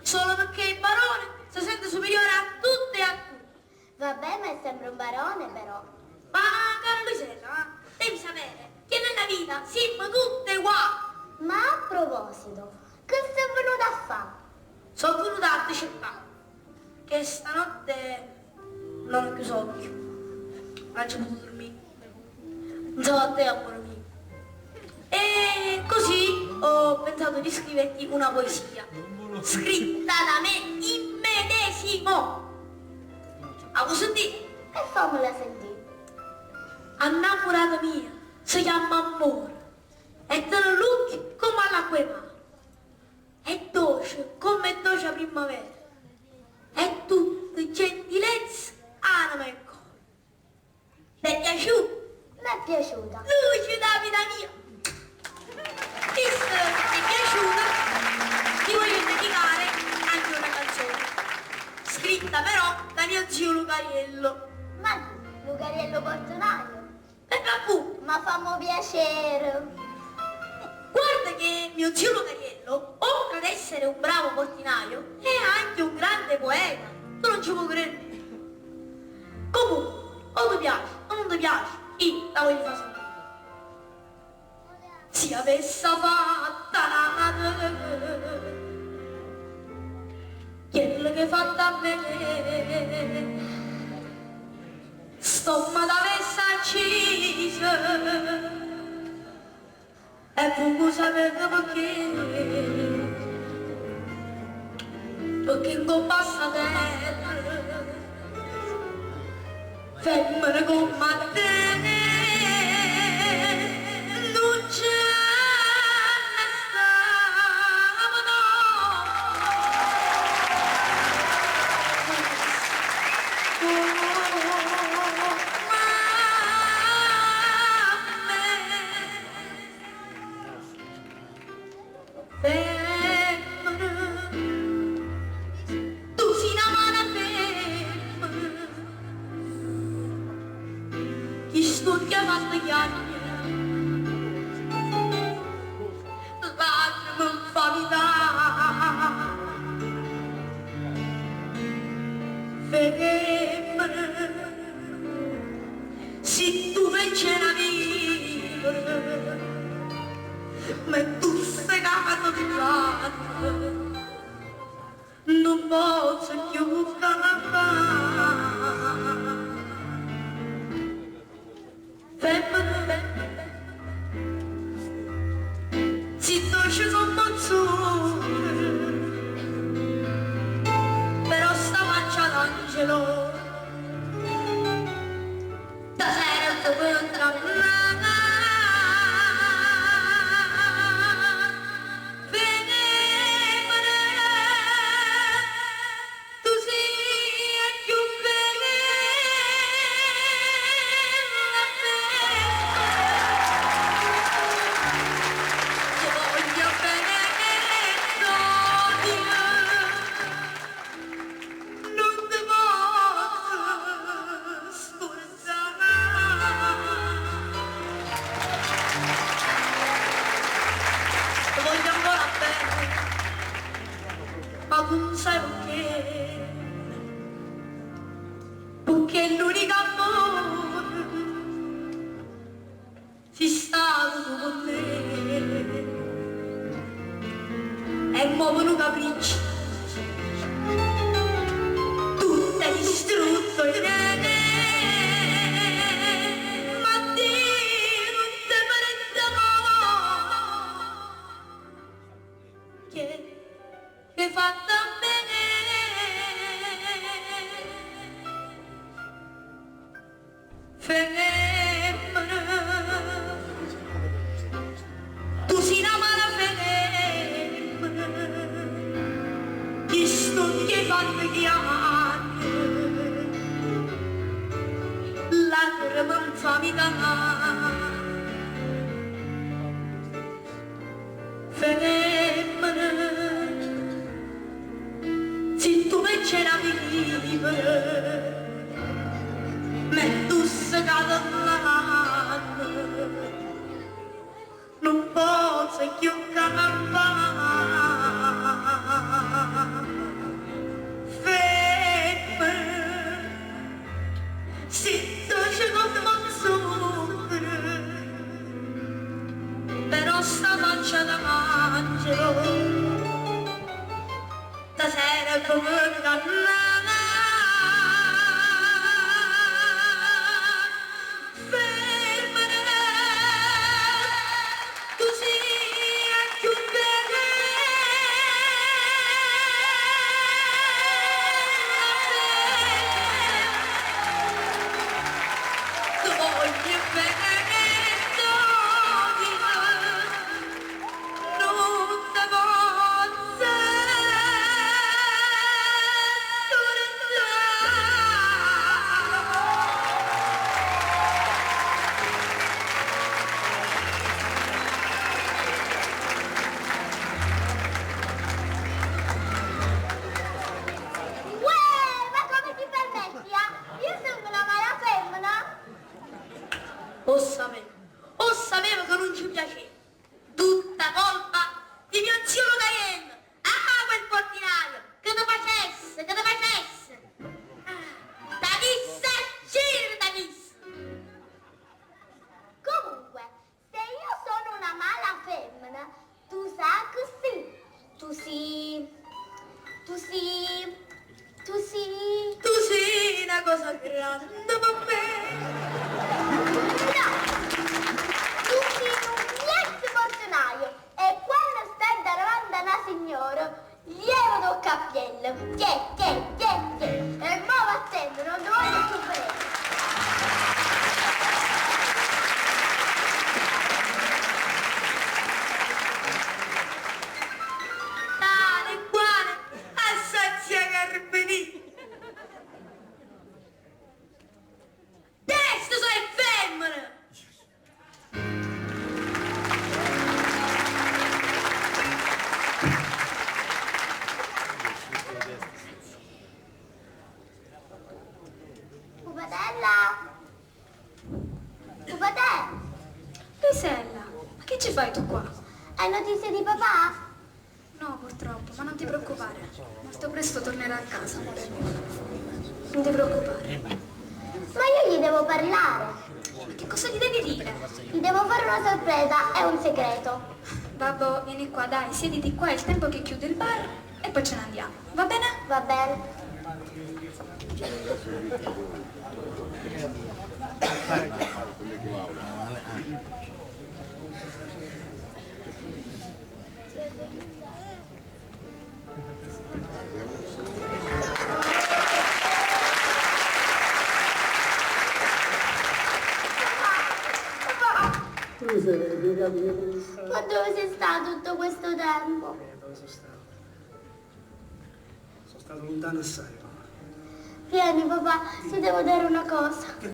solo perché il barone si sente superiore a tutte e a tutti. Vabbè, ma è sempre un barone però. Ma caro Luisella, devi sapere che nella vita siamo tutte uguali. Ma a proposito, che sei venuta a fare? Sono venuta a decercare che stanotte non ho chiuso occhio, non ci ho potuto dormire, non so a te amore mio. E così ho pensato di scriverti una poesia, scritta da me immedesimo. A cosa dire? E fammela sentire. Innamorata mia, si chiama amore, e te lo lucchi come all'acqua mare. È dolce come è dolce la primavera, è tutta gentilezza, anima e cuore. Ti è piaciuto? Mi è piaciuta. Luce da vita mia! Visto che ti è piaciuta, ti voglio dedicare anche una canzone, scritta però da mio zio Lucariello. Ma tu, Lucariello Portonaio? E appunto, Ma fammi piacere. guarda che mio zio Lucariello, oltre ad essere un bravo portinaio, è anche un grande poeta. Tu non ci puoi credere. Comunque, o ti piace o non ti piace, io la voglio fare sentire. Si avesse fatta la madre, quello che fatta a me, stomma d'avesse accisa, e poco sapeva perché in coppa sta terra, femmine come te, non c'è ne stavano. Tu sei una mano ferma, chi studia fatta chiacchiera, lacrime in famiglia, femmina, se tu invece la vivere, ma tu sei capace di fare, non posso più cantare. Femmina, si dolce come un zucchero, però sta faccia d'angelo, da sera tu puoi entrare. Ma tu non sai perché, perché l'unico amore sei stato tu con me, e mo' venuto a principio, tu sei distrutto in me, ma Dio non ti prende che hai fatto bene, femmina, tu sei una mala femmina, chi sto che hai fatto chiamare, lacrime in famiglia, femmina, se tu invece la vivere, ma tu sei cadato, non posso più campare. come cannana. Fermane, tu sia più bella. Tu voglio bene, Uè, ma come ti permetti, ah? Io sono una mala femmina. O sapevo che non ci piaceva. Tutta colpa di mio zio Lucaien. Ah, quel portinaio, che te facesse. Da chissà, gira da chissà. Comunque, se io sono una mala femmina, tu sai che sì. Tu sei una cosa grande per me. No, tu sei un ex portinaio e quando stai davanti a una signora, glielo tocca a pielle. Che. E mo vattene, non ti voglio più vedere. Tale e quale, assazia Carpeni. Testo sei femmina. Pupatella, Luisella, ma che ci fai tu qua? hai notizie di papà? No, purtroppo, ma non ti preoccupare. Molto presto tornerà a casa, amore mio. Non ti preoccupare. Ma io gli devo parlare. Ma che cosa gli devi dire? Gli devo fare una sorpresa, è un segreto. Babbo, vieni qua, dai, siediti qua, è il tempo che chiude il bar e poi ce ne andiamo. Va bene? Va bene. Ma dove sei stato tutto questo tempo? Dove sono stato? Sono stato lontano assai, papà. Vieni papà, ti devo dire una cosa.